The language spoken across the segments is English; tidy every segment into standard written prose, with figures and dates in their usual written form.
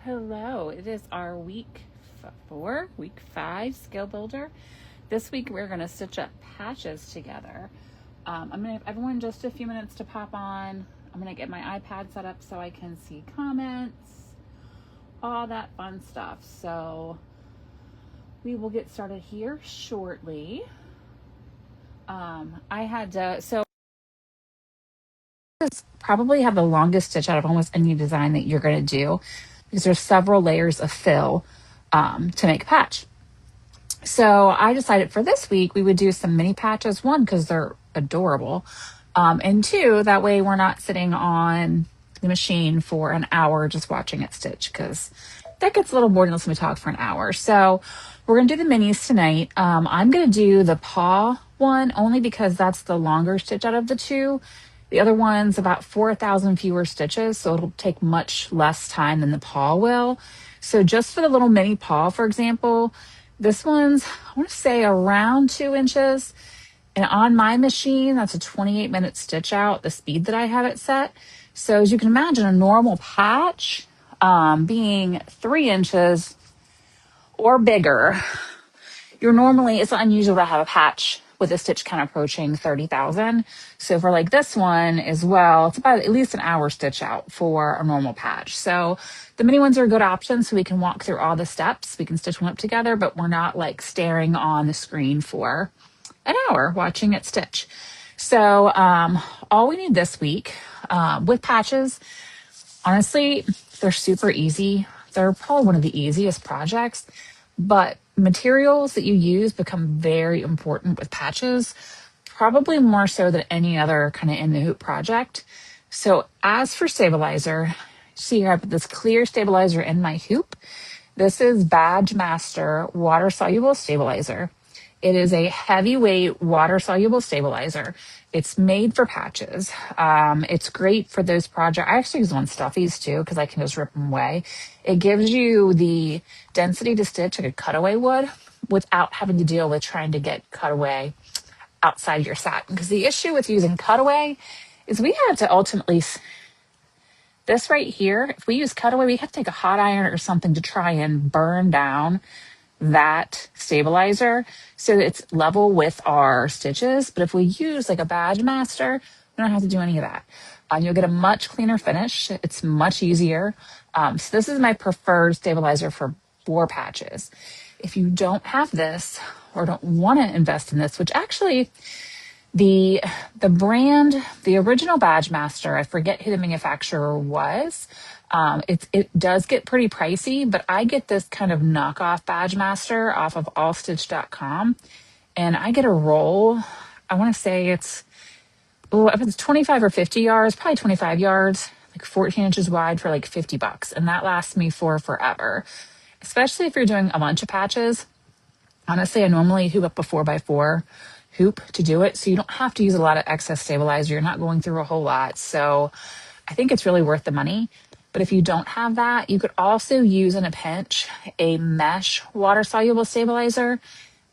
Hello, it is our week 5 skill builder. This week we're going to stitch up patches together. I'm going to give everyone just a few minutes to pop on. I'm going to get my iPad set up so I can see comments, all that fun stuff. So we will get started here shortly. This probably have the longest stitch out of almost any design that you're going to do because there's several layers of fill to make a patch. So I decided for this week we would do some mini patches. One, because they're adorable, and two, that way we're not sitting on the machine for an hour just watching it stitch, because that gets a little boring unless we talk for an hour. So we're going to do the minis tonight. I'm going to do the paw one only because that's the longer stitch out of the two. The other one's about 4,000 fewer stitches, so it'll take much less time than the paw will. So just for the little mini paw, for example, this one's, I want to say, around 2 inches. And on my machine, that's a 28-minute stitch out, the speed that I have it set. So as you can imagine, a normal patch being 3 inches or bigger, it's unusual to have a patch with a stitch count approaching 30,000. So for like this one as well, it's about at least an hour stitch out for a normal patch. So the mini ones are a good option, so we can walk through all the steps. We can stitch one up together, but we're not like staring on the screen for an hour watching it stitch. So all we need this week with patches, honestly, they're super easy. They're probably one of the easiest projects, but materials that you use become very important with patches, probably more so than any other kind of in the hoop project. So as for stabilizer, see here I put this clear stabilizer in my hoop. This is Badge Master water soluble stabilizer. It is a heavyweight water soluble stabilizer. It's made for patches. It's great for those projects. I actually use on stuffies too, because I can just rip them away. It gives you the density to stitch like a cutaway would without having to deal with trying to get cutaway outside your satin. Because the issue with using cutaway is we had to ultimately, this right here, if we use cutaway, we have to take a hot iron or something to try and burn down that stabilizer so that it's level with our stitches. But if we use like a Badge Master, we don't have to do any of that. You'll get a much cleaner finish. It's much easier. So this is my preferred stabilizer for patches. If you don't have this or don't want to invest in this, which actually the brand, the original Badge Master, I forget who the manufacturer was. It does get pretty pricey, but I get this kind of knockoff Badge Master off of allstitch.com, and I get a roll. I want to say if it's 25 or 50 yards, probably 25 yards, like 14 inches wide for like $50. And that lasts me for forever, especially if you're doing a bunch of patches. Honestly, I normally hoop up a 4x4 hoop to do it, so you don't have to use a lot of excess stabilizer. You're not going through a whole lot. So I think it's really worth the money. But if you don't have that, you could also use in a pinch a mesh water-soluble stabilizer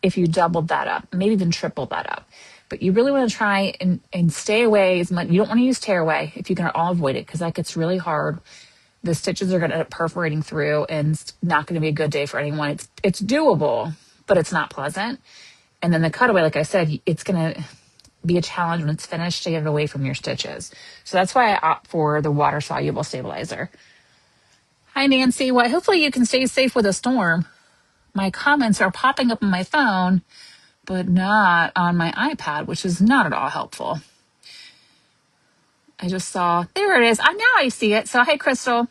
if you doubled that up, maybe even tripled that up. But you really want to try and stay away as much. You don't want to use tearaway if you can all avoid it, because that gets really hard. The stitches are going to end up perforating through, and it's not going to be a good day for anyone. It's doable, but it's not pleasant. And then the cutaway, like I said, it's going to be a challenge when it's finished to get it away from your stitches. So that's why I opt for the water soluble stabilizer. Hi, Nancy. Well, hopefully you can stay safe with a storm. My comments are popping up on my phone, but not on my iPad, which is not at all helpful. I just saw, there it is. Now I see it. So, hey, Crystal.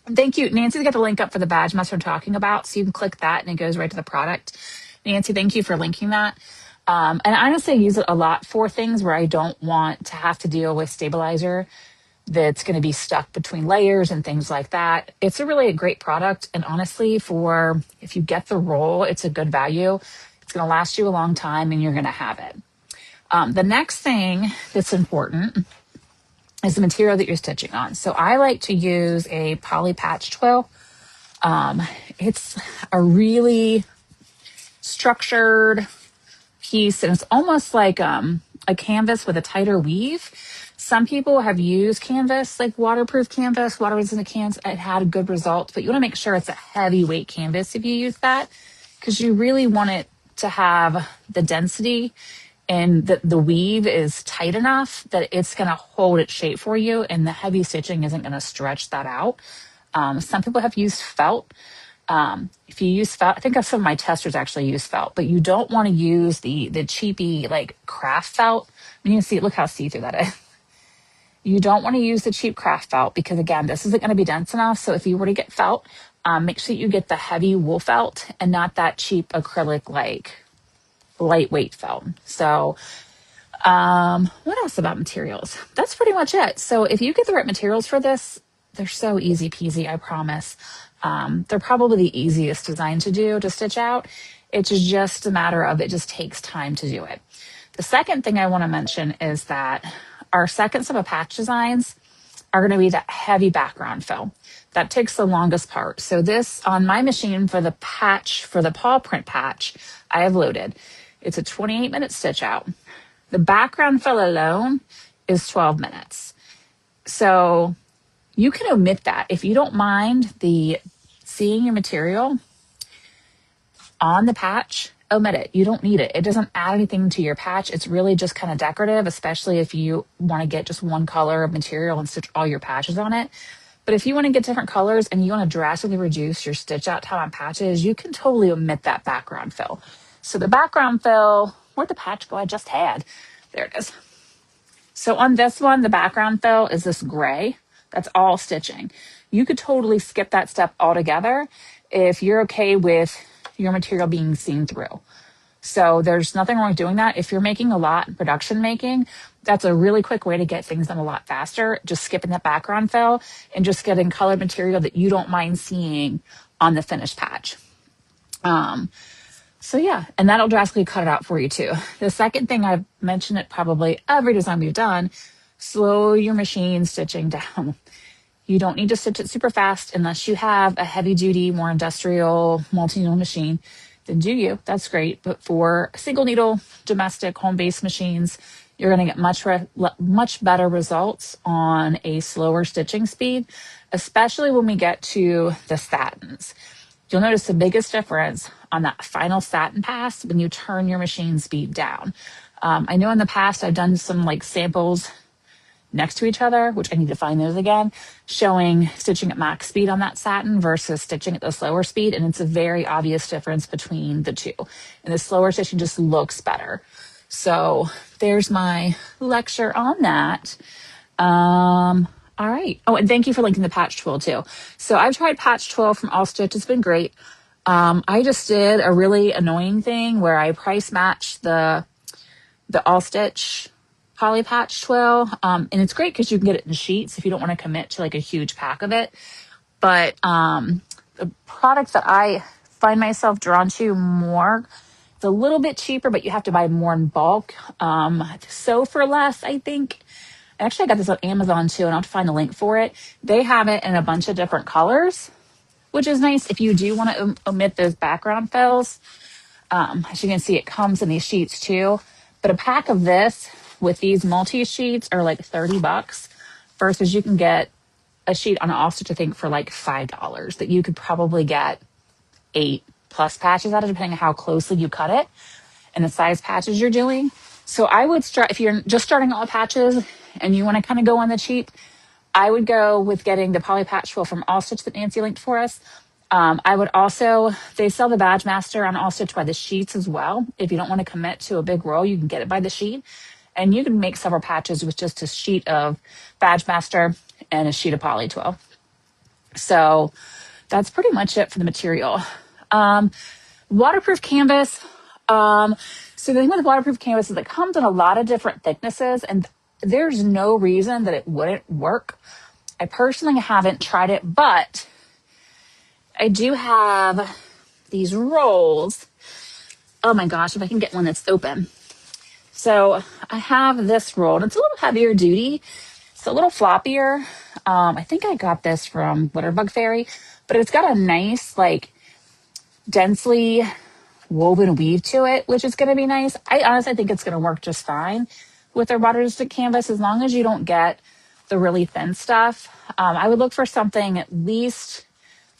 Thank you. Nancy's got the link up for the Badge Master I'm talking about, so you can click that and it goes right to the product. Nancy, thank you for linking that. And I honestly use it a lot for things where I don't want to have to deal with stabilizer that's going to be stuck between layers and things like that. It's a great product. And honestly, if you get the roll, it's a good value. It's going to last you a long time and you're going to have it. The next thing that's important is the material that you're stitching on. So I like to use a poly patch twill. It's a really structured piece, and it's almost like a canvas with a tighter weave. Some people have used canvas, like waterproof canvas, water resistant cans, and had good results, but you want to make sure it's a heavyweight canvas if you use that, because you really want it to have the density and the weave is tight enough that it's going to hold its shape for you, and the heavy stitching isn't going to stretch that out. Some people have used felt. If you use felt, I think some of my testers actually use felt, but you don't want to use the cheapy like craft felt. I mean, you can see, look how see-through that is. You don't want to use the cheap craft felt because, again, this isn't going to be dense enough. So if you were to get felt, make sure that you get the heavy wool felt and not that cheap acrylic like lightweight felt. So what else about materials? That's pretty much it. So if you get the right materials for this, they're so easy peasy, I promise. They're probably the easiest design to do, to stitch out. It's just a matter of, it just takes time to do it. The second thing I want to mention is that our second set of patch designs are going to be that heavy background fill. That takes the longest part. So this, on my machine for the patch, for the paw print patch, I have loaded. It's a 28-minute stitch out. The background fill alone is 12 minutes. So you can omit that. If you don't mind seeing your material on the patch, omit it. You don't need it. It doesn't add anything to your patch. It's really just kind of decorative, especially if you want to get just one color of material and stitch all your patches on it. But if you want to get different colors and you want to drastically reduce your stitch out time on patches, you can totally omit that background fill. So the background fill, where'd the patch go I just had? There it is. So on this one, the background fill is this gray. That's all stitching. You could totally skip that step altogether if you're okay with your material being seen through. So there's nothing wrong with doing that. If you're making a lot in production making, that's a really quick way to get things done a lot faster. Just skipping that background fill and just getting colored material that you don't mind seeing on the finished patch. So yeah, and that'll drastically cut it out for you too. The second thing, I've mentioned it probably every design we've done, slow your machine stitching down. You don't need to stitch it super fast unless you have a heavy duty, more industrial multi-needle machine. Then do you, that's great. But for single needle, domestic, home-based machines, you're gonna get much better results on a slower stitching speed, especially when we get to the satins. You'll notice the biggest difference on that final satin pass when you turn your machine speed down. I know in the past I've done some like samples next to each other, which I need to find those again, showing stitching at max speed on that satin versus stitching at the slower speed. And it's a very obvious difference between the two. And the slower stitching just looks better. So there's my lecture on that. All right. Oh, and thank you for linking the patch twill too. So I've tried patch twill from All Stitch. It's been great. I just did a really annoying thing where I price matched the All Stitch poly patch twill. And it's great because you can get it in sheets if you don't want to commit to like a huge pack of it. But the products that I find myself drawn to more, it's a little bit cheaper, but you have to buy more in bulk. So for less, I think. Actually, I got this on Amazon too, and I'll have to find the link for it. They have it in a bunch of different colors, which is nice if you do want to omit those background fills. As you can see, it comes in these sheets too. But a pack of this with these multi-sheets are like $30 versus you can get a sheet on All Stitch, I think, for like $5 that you could probably get 8+ patches out of, depending on how closely you cut it and the size patches you're doing. So I would start, if you're just starting all patches and you want to kind of go on the cheap, I would go with getting the poly patch twill from All Stitch that Nancy linked for us. I would also, they sell the Badge Master on All Stitch by the sheets as well. If you don't want to commit to a big roll, you can get it by the sheet. And you can make several patches with just a sheet of Badge Master and a sheet of poly twill. So that's pretty much it for the material. Waterproof canvas. So the thing with waterproof canvas is it comes in a lot of different thicknesses, and there's no reason that it wouldn't work. I personally haven't tried it, but I do have these rolls. Oh my gosh, if I can get one that's open. So I have this roll, and it's a little heavier duty. It's a little floppier. I think I got this from Glitterbug Fairy, but it's got a nice, like, densely woven weave to it, which is going to be nice. I honestly think it's going to work just fine. with a water resistant canvas, as long as you don't get the really thin stuff. I would look for something at least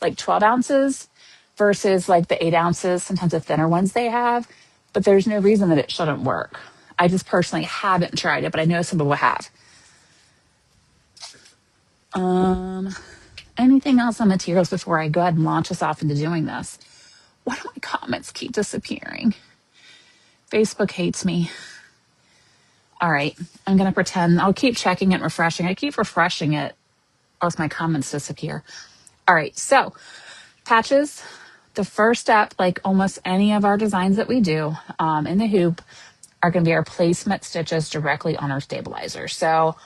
like 12 ounces versus like the 8 ounces, sometimes the thinner ones they have. But there's no reason that it shouldn't work. I just personally haven't tried it, but I know some people have. Anything else on materials before I go ahead and launch us off into doing this? Why do my comments keep disappearing? Facebook hates me. All right, I'm going to pretend. I'll keep checking it and refreshing. I keep refreshing it, else my comments disappear. All right, so patches. The first step, like almost any of our designs that we do in the hoop, are going to be our placement stitches directly on our stabilizer. So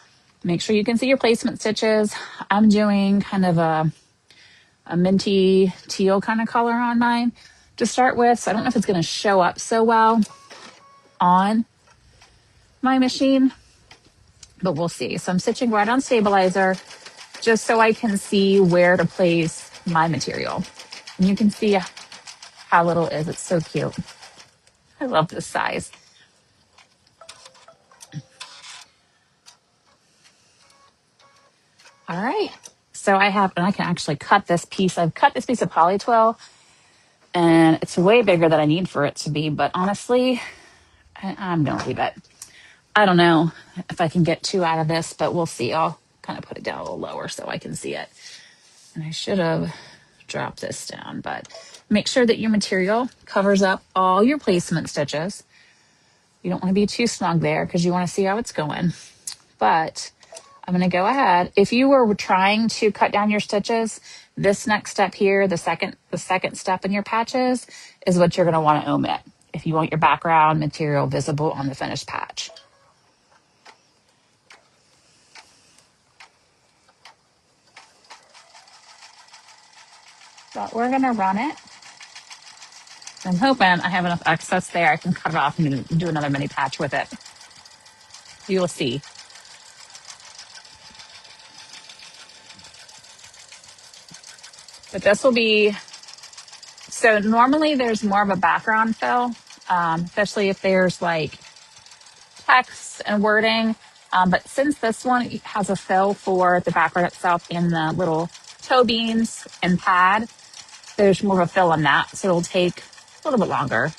make sure you can see your placement stitches. I'm doing kind of a minty teal kind of color on mine to start with. So I don't know if it's going to show up so well on my machine, but we'll see. So I'm stitching right on stabilizer just so I can see where to place my material. And you can see how little it is. It's so cute. I love this size. All right. So I can actually cut this piece. I've cut this piece of poly twill, and it's way bigger than I need for it to be. But honestly, I'm going to leave it. I don't know if I can get 2 out of this, but we'll see. I'll kind of put it down a little lower so I can see it. And I should have dropped this down, but make sure that your material covers up all your placement stitches. You don't want to be too snug there because you want to see how it's going. But I'm going to go ahead. If you were trying to cut down your stitches, this next step here, the second step in your patches, is what you're going to want to omit if you want your background material visible on the finished patch. But we're going to run it. I'm hoping I have enough excess there. I can cut it off and do another mini patch with it. You will see. But this will be, so normally there's more of a background fill, especially if there's like text and wording. But since this one has a fill for the background itself in the little toe beans and pad, there's more of a fill on that. So it'll take a little bit longer.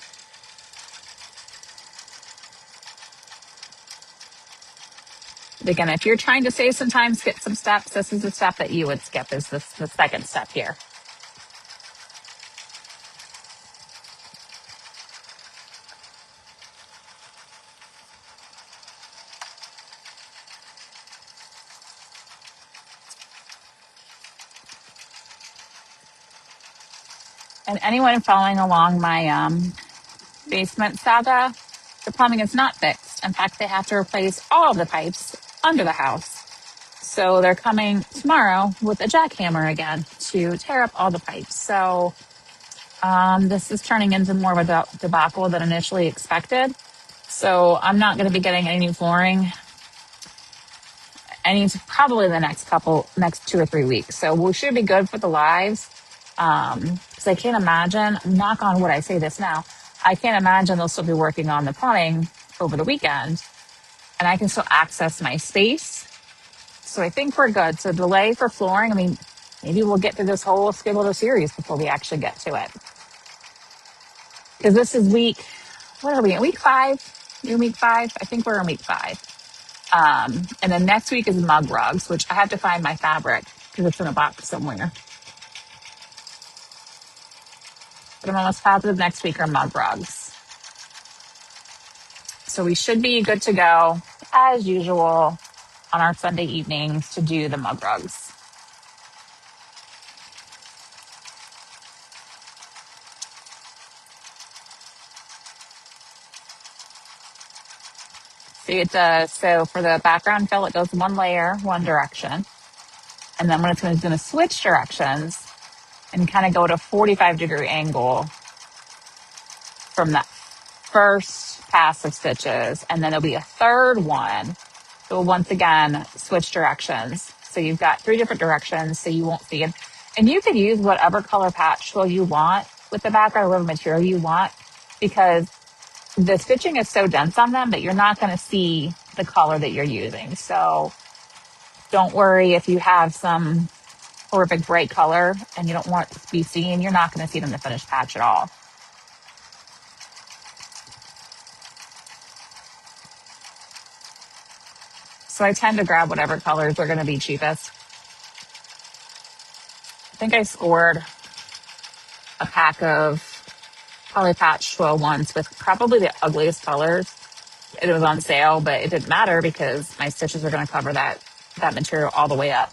But again, if you're trying to save some time, skip some steps, this is the step that you would skip, is the second step here. And anyone following along my basement saga, the plumbing is not fixed. In fact, they have to replace all of the pipes under the house. So they're coming tomorrow with a jackhammer again to tear up all the pipes. So this is turning into more of a debacle than initially expected. So I'm not going to be getting any new flooring probably the next 2 or 3 weeks. So we should be good for the lives. Because I can't imagine, knock on wood, I say this now, I can't imagine they'll still be working on the plumbing over the weekend, and I can still access my space. So I think we're good. So delay for flooring, I mean, maybe we'll get through this whole Skibboleth series before we actually get to it. Because this is what are we in, week 5? You're in week 5? I think we're in week 5. And then next week is mug rugs, which I have to find my fabric because it's in a box somewhere. But I'm almost positive next week are mug rugs. So we should be good to go, as usual, on our Sunday evenings to do the mug rugs. See, it does. So for the background fill, it goes one layer, one direction. And then when it's going to switch directions and kind of go at a 45-degree angle from that first pass of stitches, and then there'll be a third one. So we'll once again switch directions. So you've got 3 different directions, so you won't see it. And you could use whatever color patch fill you want with the background, whatever material you want, because the stitching is so dense on them that you're not going to see the color that you're using. So don't worry if you have some horrific bright color and you don't want it to be seen, you're not going to see it in the finished patch at all. So I tend to grab whatever colors are going to be cheapest. I think I scored a pack of Polypatch 201s with probably the ugliest colors. It was on sale, but it didn't matter because my stitches are going to cover that material all the way up.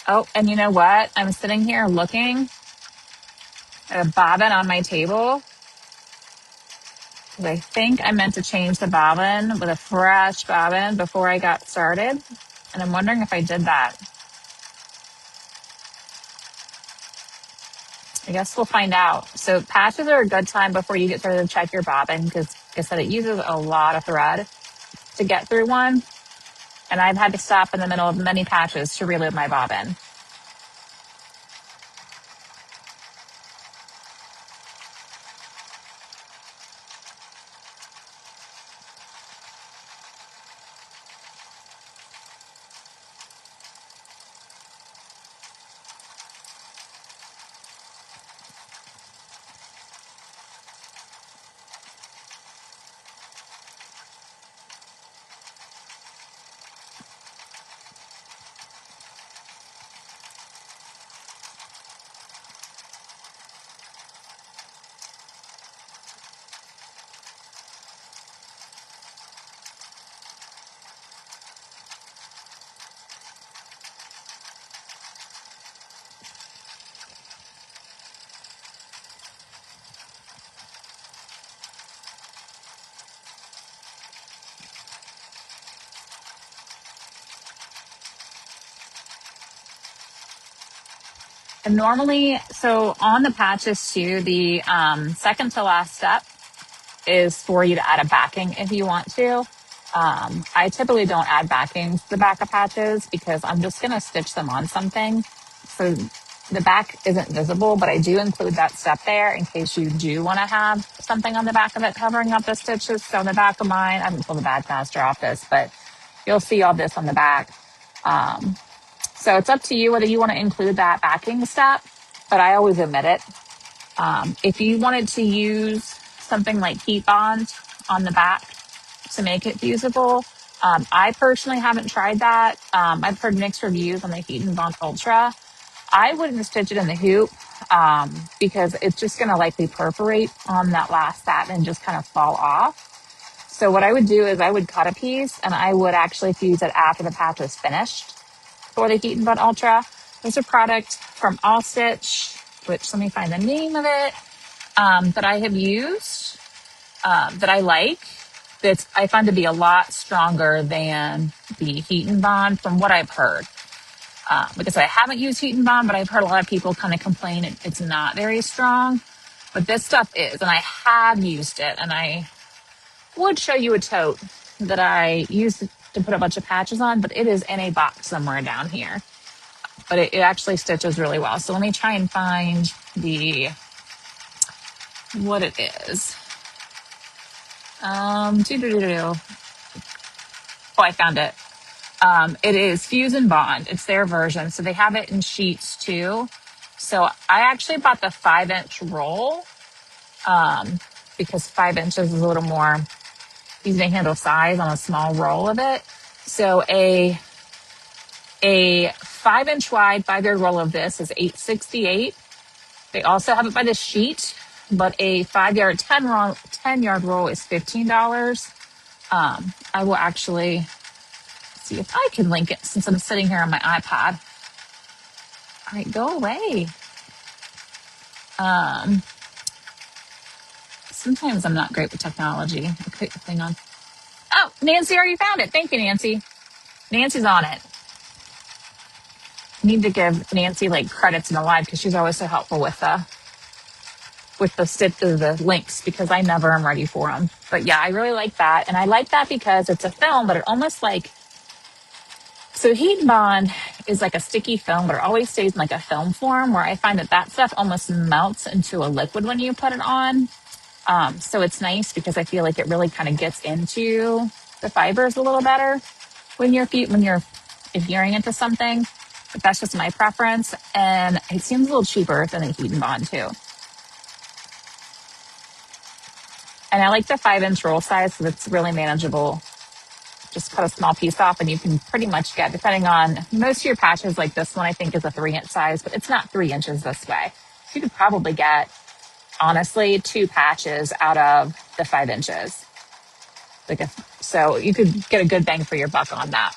Oh, and you know what? I'm sitting here looking at a bobbin on my table because I think I meant to change the bobbin with a fresh bobbin before I got started. And I'm wondering if I did that. I guess we'll find out. So patches are a good time before you get started to check your bobbin because, like I said, it uses a lot of thread to get through one. And I've had to stop in the middle of many patches to reload my bobbin. And normally, so on the patches too, the second to last step is for you to add a backing if you want to. I typically don't add backings to the back of patches because I'm just going to stitch them on something. So the back isn't visible, but I do include that step there in case you do want to have something on the back of it covering up the stitches. So on the back of mine, I haven't pulled the bag master off this, but you'll see all this on the back. So it's up to you whether you want to include that backing step, but I always omit it. If you wanted to use something like heat bond on the back to make it fusible, I personally haven't tried that. I've heard mixed reviews on the Heat and Bond Ultra. I wouldn't stitch it in the hoop because it's just going to likely perforate on that last satin and just kind of fall off. So what I would do is I would cut a piece and I would actually fuse it after the patch was finished for the Heat and Bond Ultra. There's a product from All Stitch, which let me find the name of it, that I have used that I like. That I find to be a lot stronger than the Heat and Bond from what I've heard. Because I haven't used Heat and Bond, but I've heard a lot of people kind of complain it's not very strong. But this stuff is, and I have used it, and I would show you a tote that I used to put a bunch of patches on, but it is in a box somewhere down here. But it actually stitches really well. So let me try and find what it is. Oh, I found it. It is Fuse and Bond. It's their version. So they have it in sheets too. So I actually bought the 5-inch roll because 5 inches is a little more easy to handle size on a small roll of it. So a 5-inch wide 5-yard roll of this is $8.68. They also have it by the sheet, but a 5-yard 10-yard roll is $15. I will actually see if I can link it since I'm sitting here on my iPad. All right, go away. Sometimes I'm not great with technology. Okay, hang on. Oh, Nancy already found it. Thank you, Nancy. Nancy's on it. need to give Nancy like credits in the live because she's always so helpful with the links because I never am ready for them. But yeah, I really like that. And I like that because it's a film, but it almost like, so Heat and Bond is like a sticky film, but it always stays in like a film form where I find that stuff almost melts into a liquid when you put it on. So it's nice because I feel like it really kind of gets into the fibers a little better when you're adhering into something. But that's just my preference. And it seems a little cheaper than the Heat and Bond too. And I like the 5-inch roll size because it's really manageable. Just cut a small piece off and you can pretty much get, depending on most of your patches, like this one I think is a 3-inch size, but it's not 3 inches this way. So you could probably get, honestly, 2 patches out of the 5 inches. So you could get a good bang for your buck on that.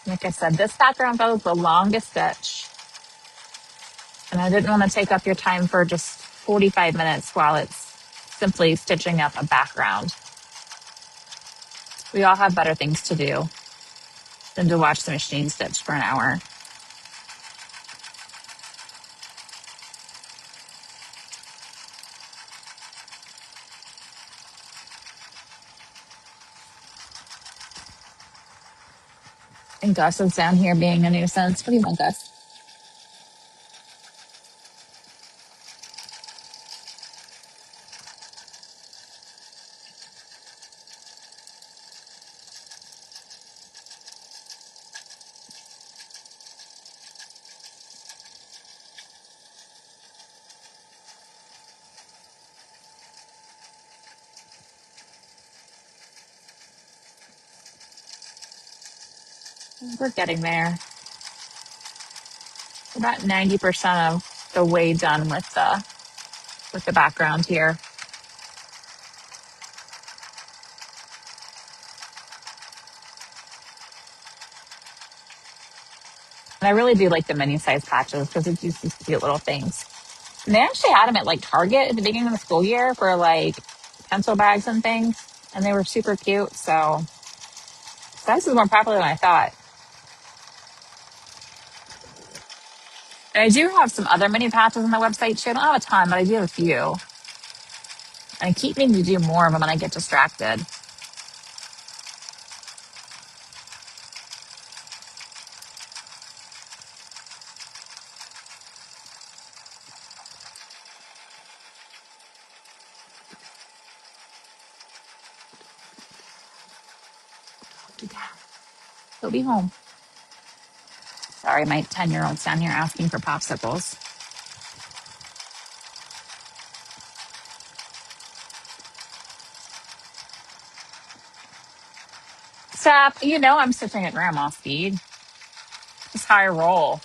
Like I said, this background photo is the longest stitch. And I didn't want to take up your time for just 45 minutes while it's simply stitching up a background. We all have better things to do than to watch the machine stitch for an hour. And Gus is down here being a nuisance. What do you want, Gus? We're getting there. We're about 90% of the way done with the background here. And I really do like the mini size patches because it's just these cute little things. And they actually had them at like Target at the beginning of the school year for like pencil bags and things. And they were super cute. So this is more popular than I thought. And I do have some other mini patches on the website too. I don't have a ton, but I do have a few. And I keep needing to do more of them and I get distracted. He'll be home. Sorry, my 10-year-old's down here asking for popsicles. Sap, I'm sitting at grandma speed. It's high roll.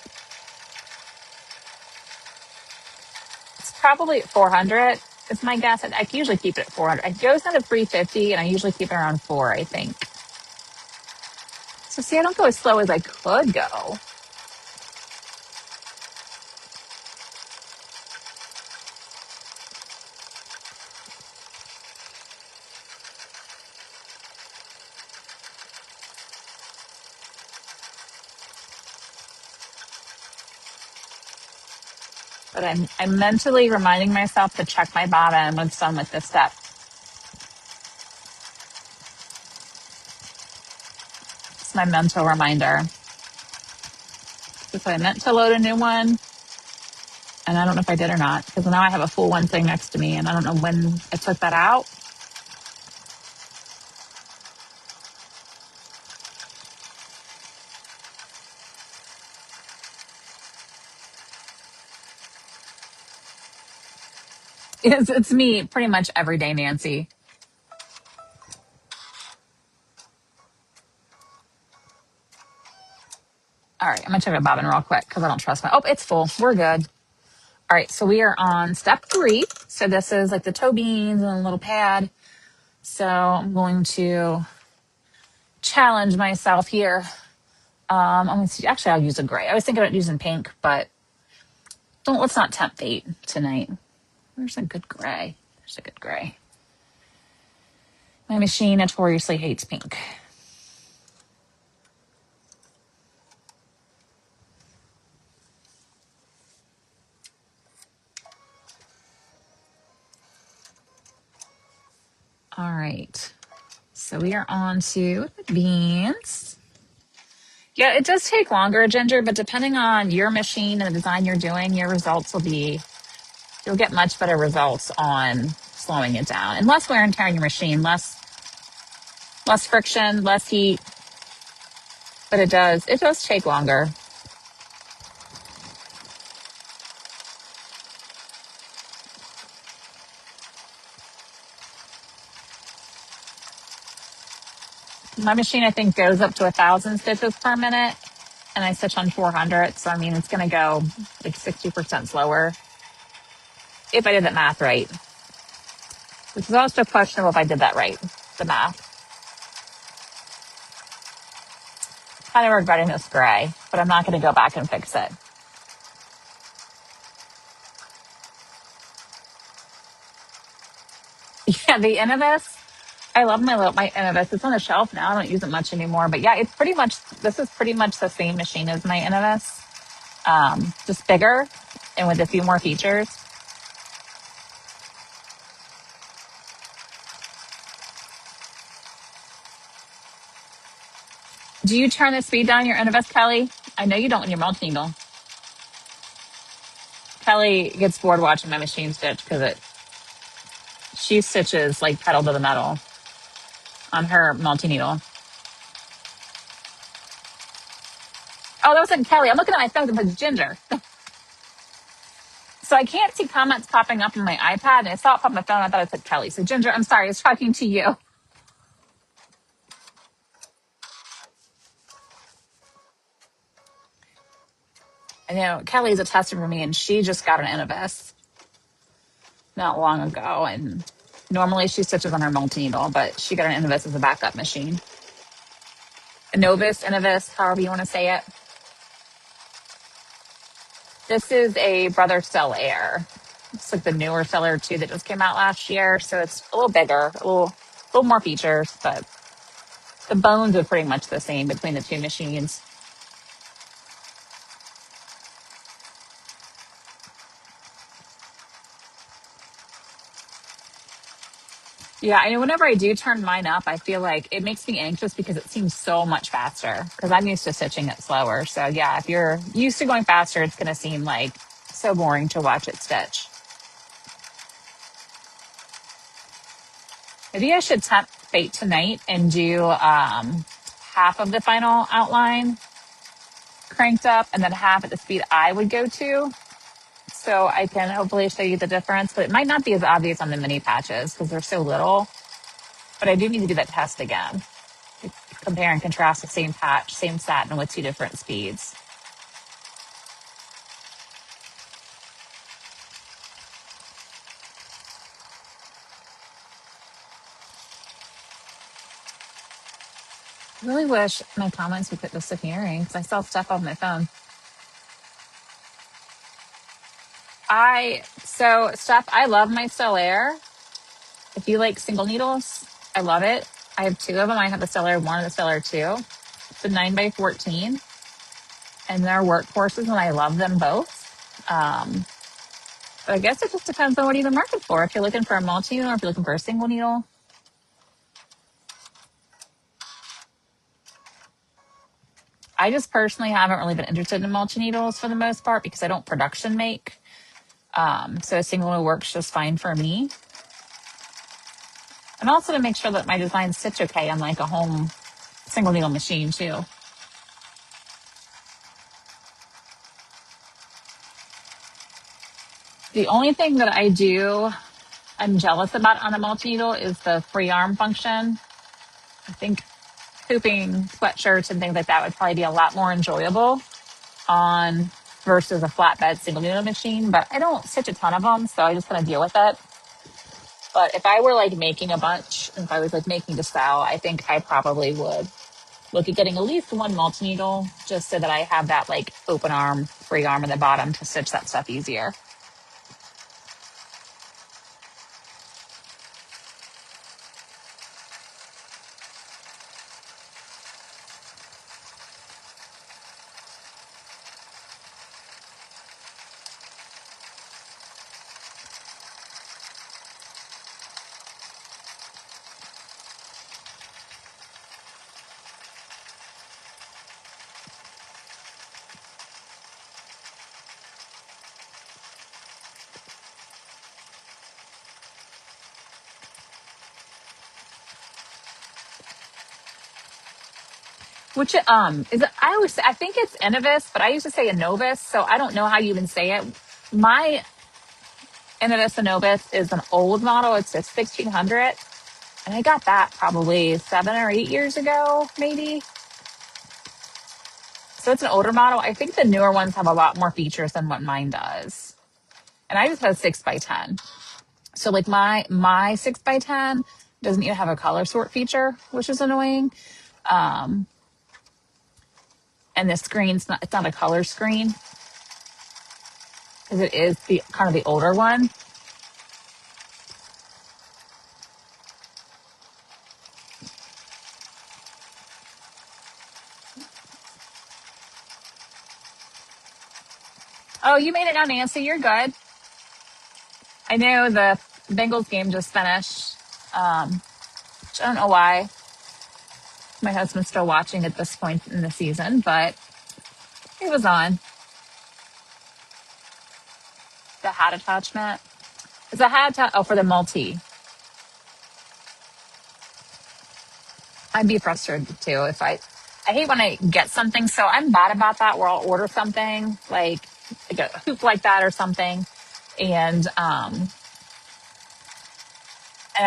It's probably 400 is my guess. I usually keep it at 400. It goes down to 350 and I usually keep it around 4, I think. So see, I don't go as slow as I could go. But I'm mentally reminding myself to check my bottom when it's done with this step. It's my mental reminder. Because I meant to load a new one. And I don't know if I did or not. Because now I have a full one sitting next to me. And I don't know when I took that out. It's me pretty much every day, Nancy. All right, I'm going to check my bobbin real quick because I don't trust my... Oh, it's full. We're good. All right, so we are on step 3. So this is like the toe beans and a little pad. So I'm going to challenge myself here. I'm going to see. Actually, I'll use a gray. I was thinking about using pink, but let's not tempt fate tonight. There's a good gray. My machine notoriously hates pink. All right. So we are on to beans. Yeah, it does take longer, Ginger, but depending on your machine and the design you're doing, your results will be, you'll get much better results on slowing it down. And less wear and tear on your machine, less friction, less heat, but it does take longer. My machine, I think, goes up to 1,000 stitches per minute, and I stitch on 400. So, I mean, it's going to go like 60% slower if I did that math right, which is also questionable if I did that right, the math. Kind of regretting this gray, but I'm not going to go back and fix it. Yeah, the Innovis. I love my Innovis. It's on the shelf now. I don't use it much anymore. But yeah, this is pretty much the same machine as my Innovis, just bigger and with a few more features. Do you turn the speed down your Innovis, Kelly? I know you don't when you're multi needle. Kelly gets bored watching my machine stitch because she stitches like pedal to the metal on her multi needle. Oh, that wasn't Kelly. I'm looking at my phone with Ginger. So I can't see comments popping up on my iPad, and I saw it pop on my phone. I thought it said Kelly. So Ginger, I'm sorry. I was talking to you. I know Kelly's a tester for me, and she just got an Innovis not long ago. And normally she stitches on her multi needle, but she got an Innovis as a backup machine. Innovis, however you want to say it. This is a Brother Cell Air. It's like the newer Seller 2 that just came out last year. So it's a little bigger, a little more features, but the bones are pretty much the same between the two machines. Yeah, I know whenever I do turn mine up, I feel like it makes me anxious because it seems so much faster because I'm used to stitching it slower. So yeah, if you're used to going faster, it's going to seem like so boring to watch it stitch. Maybe I should tempt fate tonight and do half of the final outline cranked up and then half at the speed I would go to. So I can hopefully show you the difference, but it might not be as obvious on the mini patches because they're so little. But I do need to do that test again. Compare and contrast the same patch, same satin with two different speeds. I really wish my comments would quit disappearing because I saw stuff on my phone. Steph, I love my Stellaire. If you like single needles, I love it. I have two of them. I have the Stellaire 1 and the Stellaire 2. It's a 9x14, and they're workhorses, and I love them both. But I guess it just depends on what you're in the market for. If you're looking for a multi needle or if you're looking for a single needle. I just personally haven't really been interested in multi needles for the most part because I don't production make. So a single needle works just fine for me. And also to make sure that my designs stitch okay on like a home single needle machine too. The only thing that I'm jealous about on a multi needle is the free arm function. I think hooping sweatshirts and things like that would probably be a lot more enjoyable on versus a flatbed single needle machine, but I don't stitch a ton of them, so I just kind of deal with it. But if I were like making a bunch, if I was like making to sell, I think I probably would look at getting at least one multi needle just so that I have that like open arm, free arm at the bottom to stitch that stuff easier. Which is it, I think it's Innovis, but I used to say Innovis, so I don't know how you even say it. My Innovis Innovis is an old model. It's a 1600, and I got that probably 7 or 8 years ago, maybe. So it's an older model. I think the newer ones have a lot more features than what mine does. And I just have 6x10. So like my 6x10 doesn't even have a color sort feature, which is annoying. Um, and the screen's not, it's not a color screen because it is the kind of the older one. Oh, you made it now, Nancy. You're good. I know the Bengals game just finished. Which I don't know why my husband's still watching at this point in the season, but it was on. The hat attachment. It's a hat oh, for the multi. I'd be frustrated too if I hate when I get something. So I'm bad about that where I'll order something like a hoop like that or something. And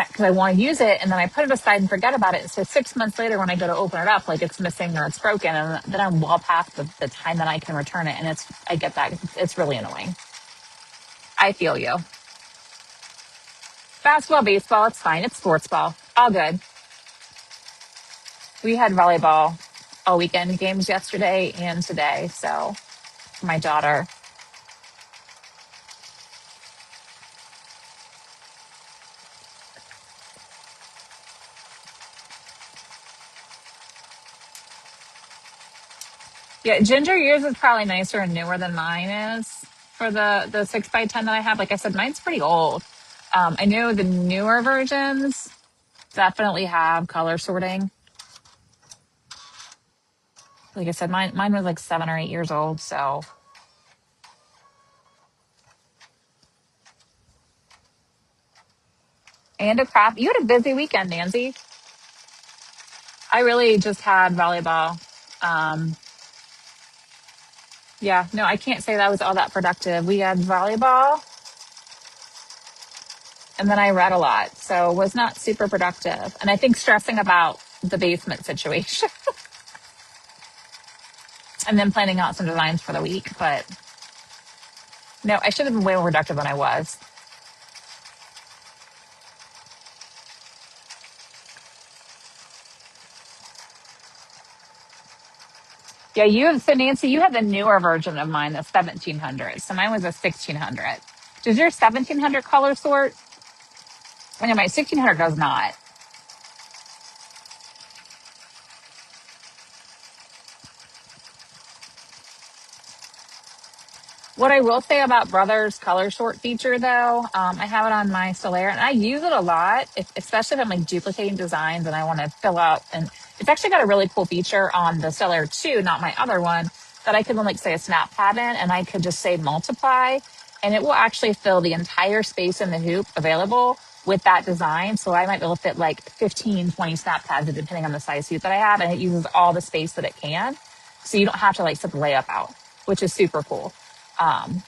because I want to use it, and then I put it aside and forget about it. So 6 months later, when I go to open it up, like it's missing or it's broken, and then I'm well past the time that I can return it, and I get that it's really annoying. I feel you. Basketball, baseball, it's fine. It's sports ball, all good. We had volleyball all weekend games yesterday and today. So my daughter, yeah, Ginger, yours is probably nicer and newer than mine is for the 6x10 that I have. Like I said, mine's pretty old. I know the newer versions definitely have color sorting. Like I said, mine was like 7 or 8 years old. So, and a crap. You had a busy weekend, Nancy. I really just had volleyball. Um, yeah, no, I can't say that was all that productive. We had volleyball, and then I read a lot, so it was not super productive. And I think stressing about the basement situation, and then planning out some designs for the week. But no, I should have been way more productive than I was. Yeah, so Nancy, you have the newer version of mine, the 1700. So mine was a 1600. Does your 1700 color sort? I know my 1600 does not. What I will say about Brother's color sort feature, though, I have it on my Solera, and I use it a lot, especially if I'm like duplicating designs and I want to fill out. And it's actually got a really cool feature on the Solera 2, not my other one, that I could like say a snap pattern, and I could just say multiply, and it will actually fill the entire space in the hoop available with that design. So I might be able to fit like 15, 20 snap pads, depending on the size hoop that I have, and it uses all the space that it can. So you don't have to like set the layup out, which is super cool. Um,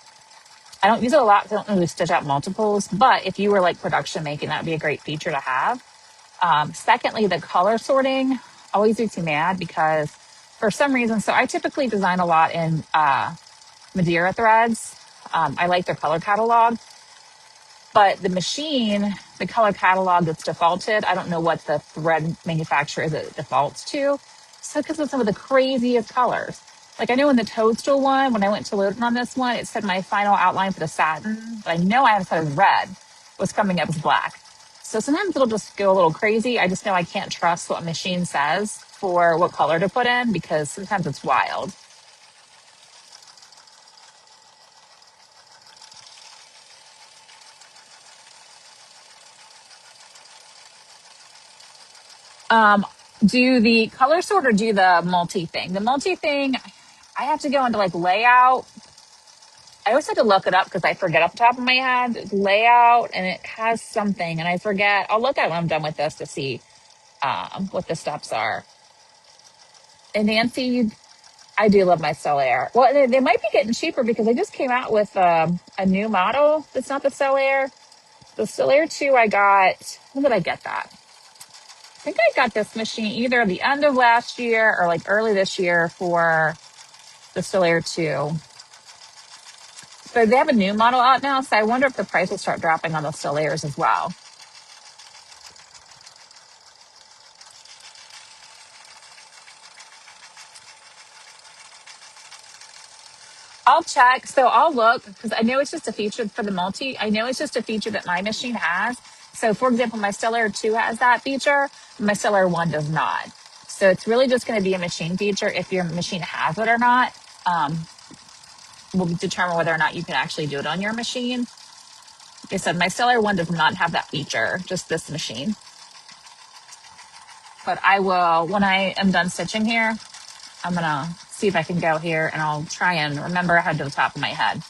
I don't use it a lot because I don't really stitch out multiples, but if you were like production making, that'd be a great feature to have. Secondly, the color sorting always makes me mad because for some reason, so I typically design a lot in Madeira threads. I like their color catalog, but the machine, the color catalog that's defaulted, I don't know what the thread manufacturer is it defaults to. So because of some of the craziest colors. Like I know in the Toadstool one, when I went to load it on this one, it said my final outline for the satin, but I know I have set as red was coming up as black. So sometimes it'll just go a little crazy. I just know I can't trust what machine says for what color to put in because sometimes it's wild. Um, do the color sort or do the multi thing? The multi thing, I have to go into like layout. I always have to look it up because I forget off the top of my head layout, and it has something, and I forget. I'll look at it when I'm done with this to see what the steps are. And Nancy, I do love my Stellaire. Well, they might be getting cheaper because they just came out with a new model that's not the Stellaire. The Stellaire 2 I got, when did I get that? I think I got this machine either the end of last year or like early this year for the Stellaire 2. But they have a new model out now, so I wonder if the price will start dropping on the Stellaires as well. I'll check. So I'll look because I know it's just a feature for the multi. I know it's just a feature that my machine has. So for example, my Stellaire 2 has that feature. My Stellaire 1 does not. So it's really just going to be a machine feature. If your machine has it or not, will determine whether or not you can actually do it on your machine. Like I said, my Stellaire 1 does not have that feature, just this machine. But I will, when I am done stitching here, I'm going to see if I can go here and I'll try and remember how to the top of my head.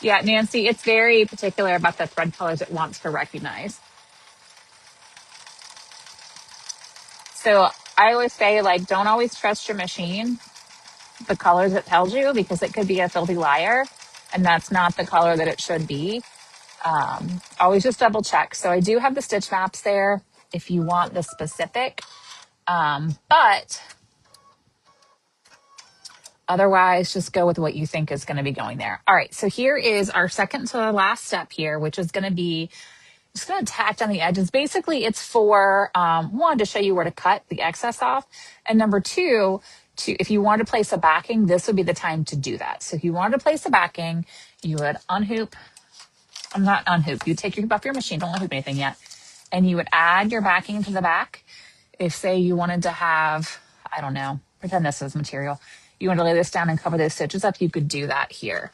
Yeah, Nancy, it's very particular about the thread colors it wants to recognize. So I always say, like, don't always trust your machine, the colors it tells you, because it could be a filthy liar, and that's not the color that it should be. Always just double check. So I do have the stitch maps there if you want the specific, but otherwise just go with what you think is going to be going there. All right, so here is our second to the last step here, which is going to be just going to tack down the edges. Basically, it's for, one, to show you where to cut the excess off. And number two, if you want to place a backing, this would be the time to do that. So if you wanted to place a backing, you would unhoop. I'm not unhoop. You take your hoop off your machine. Don't unhoop anything yet. And you would add your backing to the back. If, say, you wanted to have, I don't know, pretend this is material. You want to lay this down and cover those stitches up, you could do that here.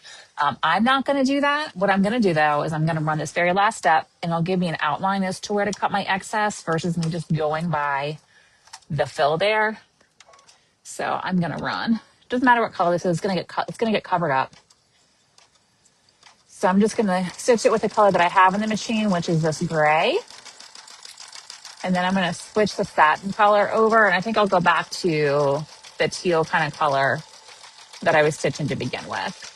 I'm not going to do that. What I'm going to do, though, is I'm going to run this very last step, and it'll give me an outline as to where to cut my excess versus me just going by the fill there. So I'm going to run. Doesn't matter what color this is. It's going to get covered up. So I'm just going to stitch it with the color that I have in the machine, which is this gray. And then I'm going to switch the satin color over, and I think I'll go back to the teal kind of color that I was stitching to begin with.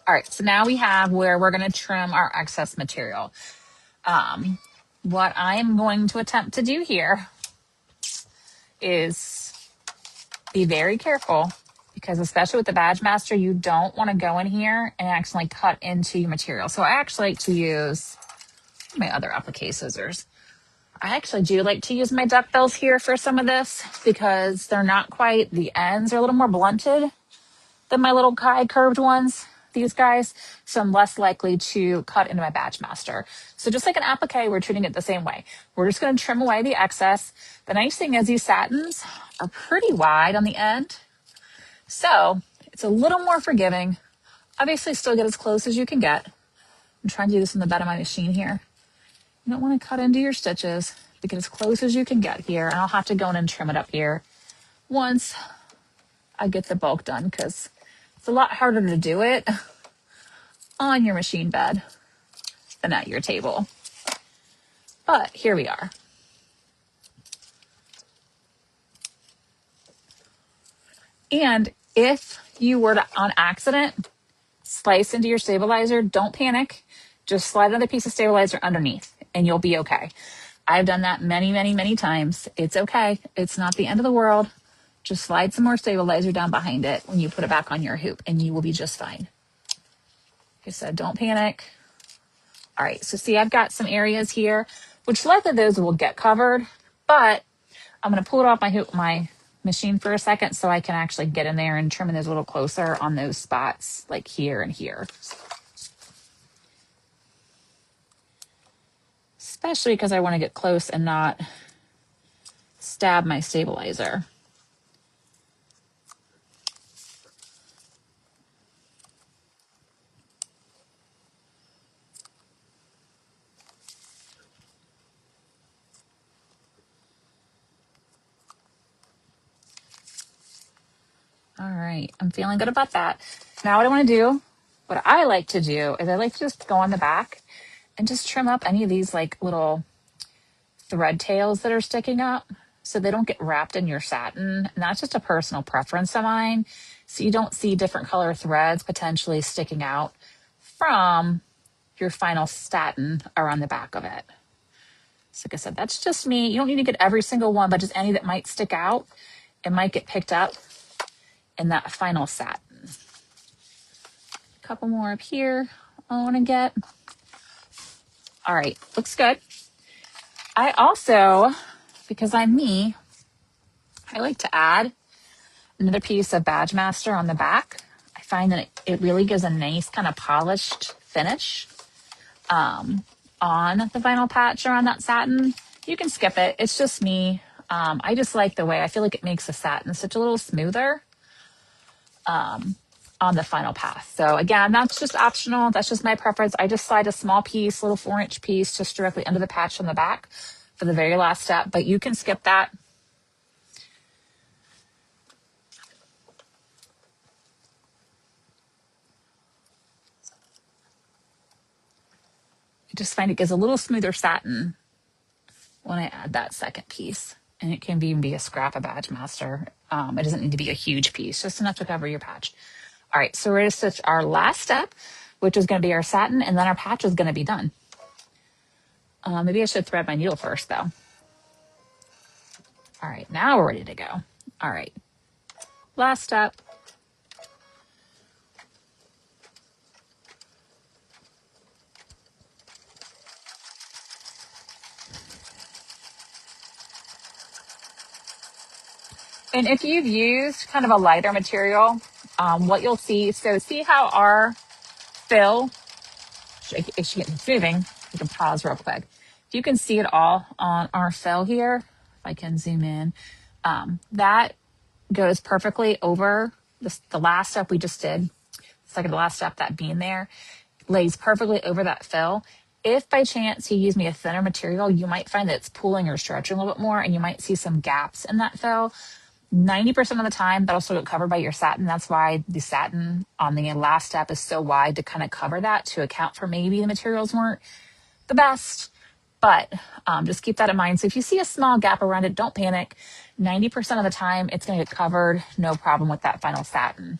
All right, so now we have where we're going to trim our excess material. What I am going to attempt to do here is be very careful, because especially with the Badge Master, you don't want to go in here and accidentally cut into your material. So I actually like to use my other applique scissors. I actually do like to use my duckbills here for some of this because they're not quite, the ends are a little more blunted than my little high curved ones, these guys. So I'm less likely to cut into my Badge Master. So just like an applique, we're treating it the same way. We're just going to trim away the excess. The nice thing is these satins are pretty wide on the end. So it's a little more forgiving. Obviously still get as close as you can get. I'm trying to do this in the bed of my machine here. You don't want to cut into your stitches, but get as close as you can get here. And I'll have to go in and trim it up here once I get the bulk done, because it's a lot harder to do it on your machine bed than at your table. But here we are. And if you were to, on accident, slice into your stabilizer, don't panic. Just slide another piece of stabilizer underneath and you'll be okay. I've done that many, many, many times. It's okay. It's not the end of the world. Just slide some more stabilizer down behind it when you put it back on your hoop and you will be just fine. Like I said, don't panic. All right, so see, I've got some areas here, which likely those will get covered, but I'm going to pull it off my machine for a second so I can actually get in there and trim those a little closer on those spots like here and here. Especially because I want to get close and not stab my stabilizer. All right. I'm feeling good about that. Now what I want to do, what I like to do is I like to just go on the back and just trim up any of these like little thread tails that are sticking up so they don't get wrapped in your satin. And that's just a personal preference of mine. So you don't see different color threads potentially sticking out from your final satin around the back of it. So like I said, that's just me. You don't need to get every single one, but just any that might stick out. It might get picked up in that final satin. A couple more up here I want to get. All right, looks good. I also, because I'm me, I like to add another piece of Badge Master on the back. I find that it really gives a nice kind of polished finish on the vinyl patch around that satin. You can skip it. It's just me. I just like the way I feel like it makes the satin such a little smoother on the final pass. So again, that's just optional. That's just my preference. I just slide a small piece, little 4-inch piece, just directly under the patch on the back for the very last step, but you can skip that. I just find it gives a little smoother satin when I add that second piece. And it can even be a scrap of Badge Master. It doesn't need to be a huge piece, just enough to cover your patch. All right, so we're going to stitch our last step, which is going to be our satin, and then our patch is going to be done. Maybe I should thread my needle first, though. All right, now we're ready to go. All right, last step. And if you've used kind of a lighter material, what you'll see, so see how our fill, if she gets moving, you can pause real quick. If you can see it all on our fill here, if I can zoom in, that goes perfectly over the last step we just did. Second to last step, that being there, lays perfectly over that fill. If by chance you use me a thinner material, you might find that it's pulling or stretching a little bit more, and you might see some gaps in that fill. 90% of the time, that'll still get covered by your satin. That's why the satin on the last step is so wide to kind of cover that, to account for maybe the materials weren't the best. But just keep that in mind. So if you see a small gap around it, don't panic. 90% of the time, it's going to get covered. No problem with that final satin.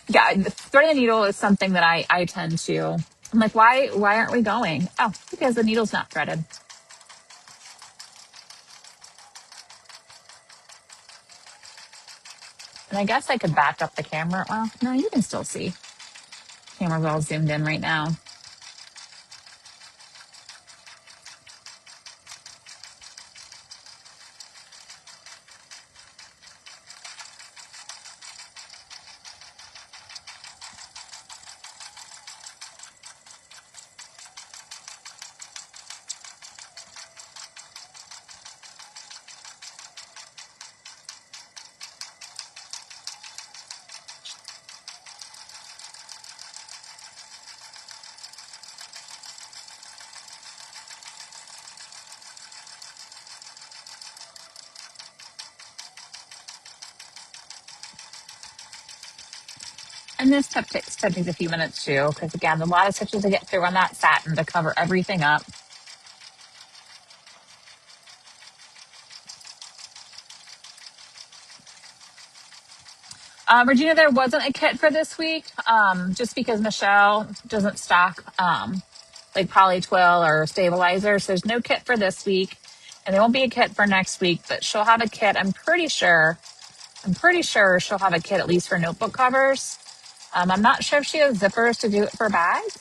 Yeah, threading the needle is something that I tend to. I'm like, why aren't we going? Oh, because the needle's not threaded. And I guess I could back up the camera. Well, no, you can still see. Camera's all zoomed in right now. And this step takes a few minutes too, because again, a lot of stitches to get through on that satin to cover everything up. Regina, there wasn't a kit for this week, just because Michelle doesn't stock like poly twill or stabilizers. So there's no kit for this week, and there won't be a kit for next week, but she'll have a kit. I'm pretty sure she'll have a kit at least for notebook covers. I'm not sure if she has zippers to do it for bags.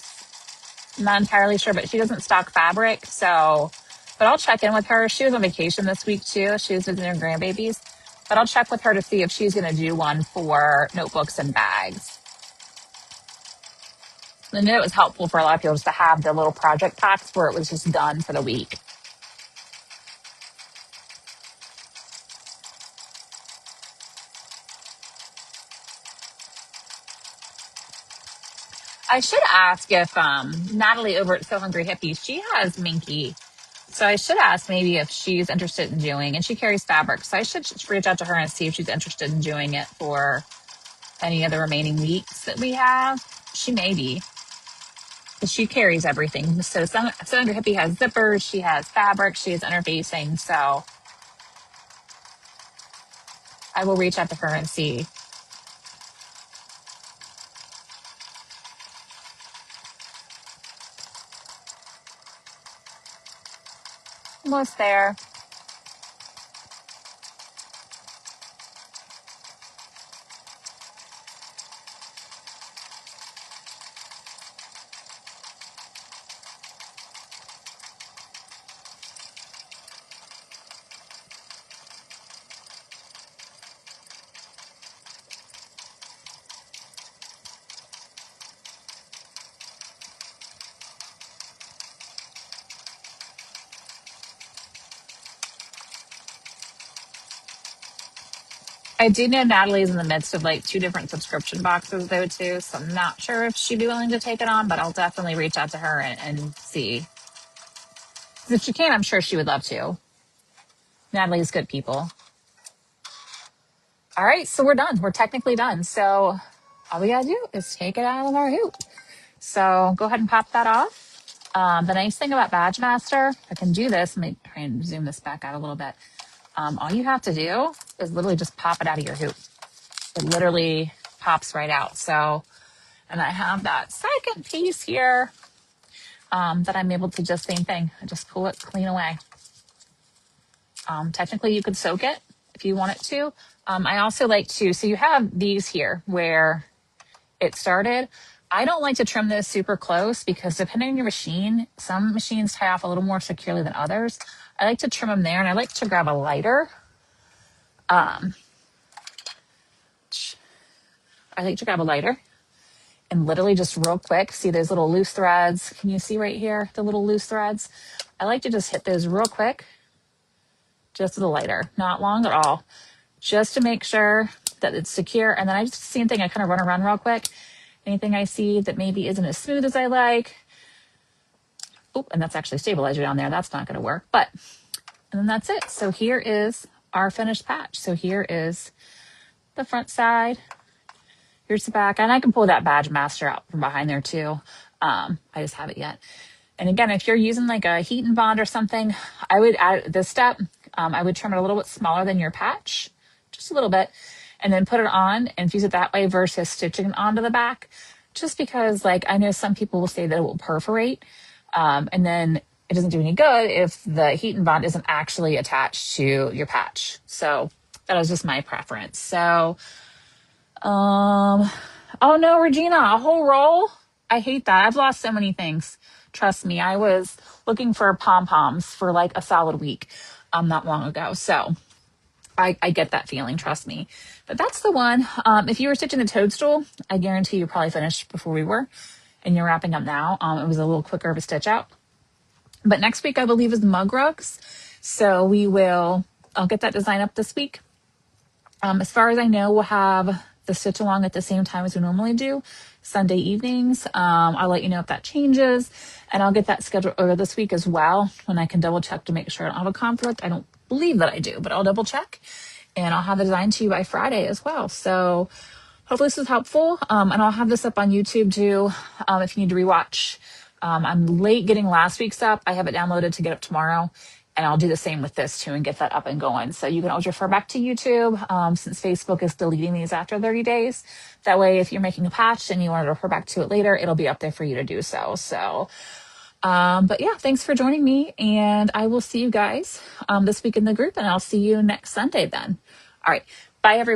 I'm not entirely sure, but she doesn't stock fabric. So, but I'll check in with her. She was on vacation this week too. She was visiting her grandbabies, but I'll check with her to see if she's going to do one for notebooks and bags. I knew it was helpful for a lot of people just to have the little project packs where it was just done for the week. I should ask if Natalie over at So Hungry Hippie, she has Minky So I should ask maybe if she's interested in doing, and she carries fabric. So I should reach out to her and see if she's interested in doing it for any of the remaining weeks that we have. She may be. She carries everything. So Cylinder Hippie has zippers, she has fabric, she has interfacing. So I will reach out to her and see. Almost there. I do know Natalie's in the midst of like 2 different subscription boxes though too, so I'm not sure if she'd be willing to take it on, but I'll definitely reach out to her and see. If she can, I'm sure she would love to. Natalie's good people. All right, so we're done. We're technically done. So all we gotta do is take it out of our hoop. So go ahead and pop that off. The nice thing about Badge Master, I can do this. Let me try and zoom this back out a little bit. All you have to do is literally just pop it out of your hoop. It literally pops right out. So, and I have that second piece here that I'm able to just same thing. I just pull it clean away. Technically, you could soak it if you want it to. I also like to, so you have these here where it started. I don't like to trim this super close because depending on your machine, some machines tie off a little more securely than others. I like to trim them there, and I like to grab a lighter. I like to grab a lighter and literally just real quick, see those little loose threads. Can you see right here, the little loose threads? I like to just hit those real quick, just with a lighter, not long at all, just to make sure that it's secure. And then I just, same thing, I kind of run around real quick. Anything I see that maybe isn't as smooth as I like. Oh, and that's actually stabilizer down there. That's not going to work, but, and then that's it. So here is our finished patch. So here is the front side. Here's the back. And I can pull that Badge Master out from behind there too. I just haven't yet. And again, if you're using like a heat and bond or something, I would add this step. I would trim it a little bit smaller than your patch, just a little bit, and then put it on and fuse it that way versus stitching it onto the back. Just because like, I know some people will say that it will perforate. And then it doesn't do any good if the heat and bond isn't actually attached to your patch. So that was just my preference. So, oh no, Regina, a whole roll? I hate that. I've lost so many things. Trust me, I was looking for pom-poms for like a solid week not long ago. So I get that feeling, trust me. But that's the one. If you were stitching the toadstool, I guarantee you're probably finished before we were. And you're wrapping up now. It was a little quicker of a stitch out. But next week, I believe, is mug rugs. So I'll get that design up this week. As far as I know, we'll have the stitch along at the same time as we normally do, Sunday evenings. I'll let you know if that changes, and I'll get that scheduled over this week as well when I can double check to make sure I don't have a conflict. I don't believe that I do, but I'll double check, and I'll have the design to you by Friday as well. So hopefully this was helpful, and I'll have this up on YouTube too if you need to rewatch. I'm late getting last week's up. I have it downloaded to get up tomorrow. And I'll do the same with this too and get that up and going. So you can always refer back to YouTube since Facebook is deleting these after 30 days. That way, if you're making a patch and you want to refer back to it later, it'll be up there for you to do so. So, but yeah, thanks for joining me. And I will see you guys this week in the group, and I'll see you next Sunday then. All right. Bye, everyone.